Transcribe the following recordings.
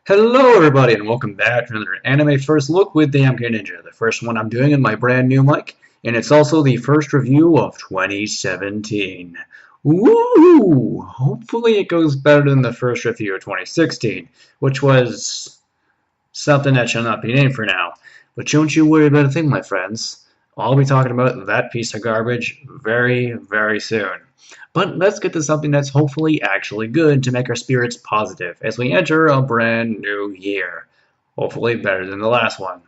Hello everybody and welcome back to another anime first look with TheMKninja, the first one I'm doing in my brand new mic, and it's also the first review of 2017. Woo! Hopefully it goes better than the first review of 2016, which was something that shall not be named for now. But don't you worry about a thing, my friends. I'll be talking about that piece of garbage very, very soon. But let's get to something that's hopefully actually good to make our spirits positive as we enter a brand new year. Hopefully better than the last one.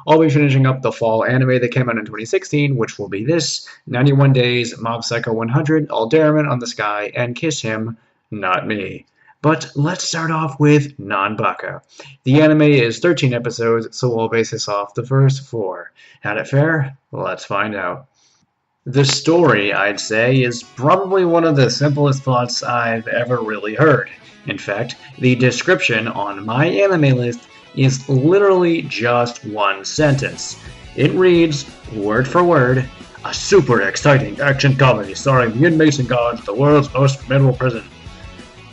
I'll be finishing up the fall anime that came out in 2016, which will be this, 91 Days, Mob Psycho 100, Alderman on the Sky, and Kiss Him, Not Me. But let's start off with Nanbaka. The anime is 13 episodes, so we'll base this off the first 4. How'd it fare? Let's find out. The story, I'd say, is probably one of the simplest plots I've ever really heard. In fact, the description on my anime list is literally just one sentence. It reads, word for word, a super exciting action comedy starring the inmates and guards of the world's most formidable prison.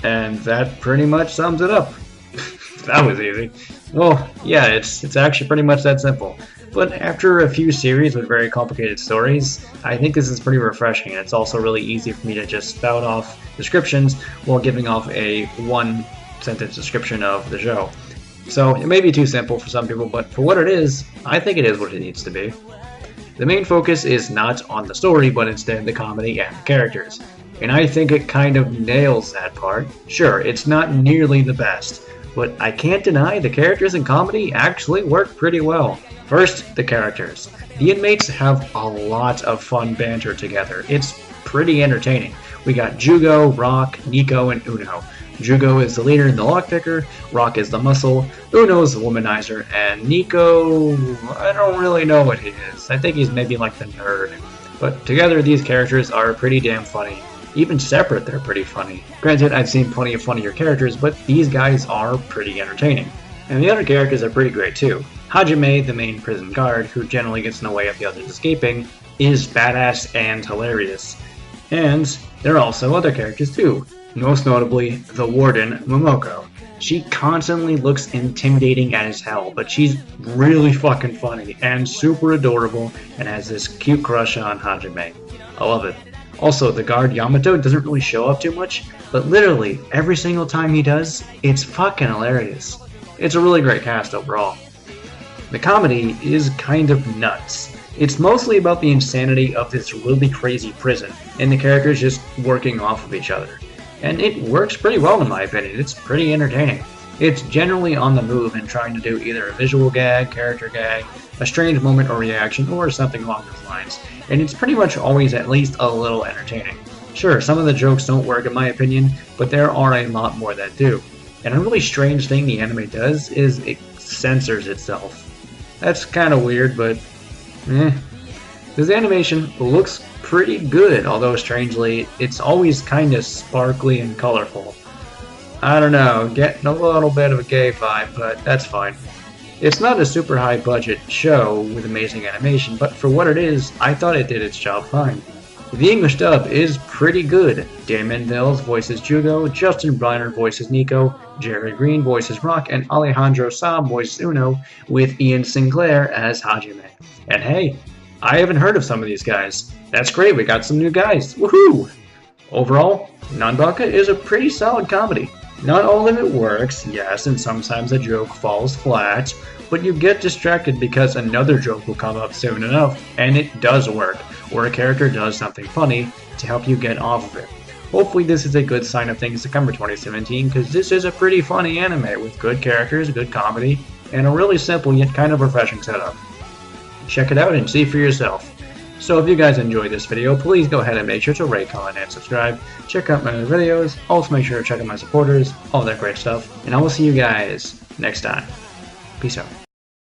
And that pretty much sums it up. That was easy. Well, yeah, it's actually pretty much that simple. But after a few series with very complicated stories, I think this is pretty refreshing, and it's also really easy for me to just spout off descriptions while giving off a one-sentence description of the show. So it may be too simple for some people, but for what it is, I think it is what it needs to be. The main focus is not on the story, but instead the comedy and the characters. And I think it kind of nails that part. Sure, it's not nearly the best, but I can't deny the characters in comedy actually work pretty well. First, the characters. The inmates have a lot of fun banter together. It's pretty entertaining. We got Jugo, Rock, Nico, and Uno. Jugo is the leader and the lockpicker, Rock is the muscle, Uno is the womanizer, and Nico, I don't really know what he is. I think he's maybe like the nerd. But together these characters are pretty damn funny. Even separate, they're pretty funny. Granted, I've seen plenty of funnier characters, but these guys are pretty entertaining. And the other characters are pretty great too. Hajime, the main prison guard, who generally gets in the way of the others escaping, is badass and hilarious. And there are also other characters too. Most notably, the warden, Momoko. She constantly looks intimidating as hell, but she's really fucking funny and super adorable and has this cute crush on Hajime. I love it. Also, the guard Yamato doesn't really show up too much, but literally every single time he does, it's fucking hilarious. It's a really great cast overall. The comedy is kind of nuts. It's mostly about the insanity of this really crazy prison, and the characters just working off of each other. And it works pretty well in my opinion, it's pretty entertaining. It's generally on the move and trying to do either a visual gag, character gag, a strange moment or reaction, or something along those lines. And it's pretty much always at least a little entertaining. Sure, some of the jokes don't work in my opinion, but there are a lot more that do. And a really strange thing the anime does is it censors itself. That's kind of weird, but This animation looks pretty good, although strangely, it's always kind of sparkly and colorful. I don't know, getting a little bit of a gay vibe, but that's fine. It's not a super high budget show with amazing animation, but for what it is, I thought it did its job fine. The English dub is pretty good. Damon Mills voices Jugo, Justin Briner voices Nico, Jerry Green voices Rock, and Alejandro Saab voices Uno, with Ian Sinclair as Hajime. And hey, I haven't heard of some of these guys. That's great, we got some new guys. Woohoo! Overall, Nanbaka is a pretty solid comedy. Not all of it works, yes, and sometimes a joke falls flat, but you get distracted because another joke will come up soon enough, and it does work, or a character does something funny to help you get off of it. Hopefully this is a good sign of things to come for 2017, because this is a pretty funny anime with good characters, good comedy, and a really simple yet kind of refreshing setup. Check it out and see for yourself. So if you guys enjoyed this video, please go ahead and make sure to rate, comment, and subscribe. Check out my other videos. Also make sure to check out my supporters, all that great stuff. And I will see you guys next time. Peace out.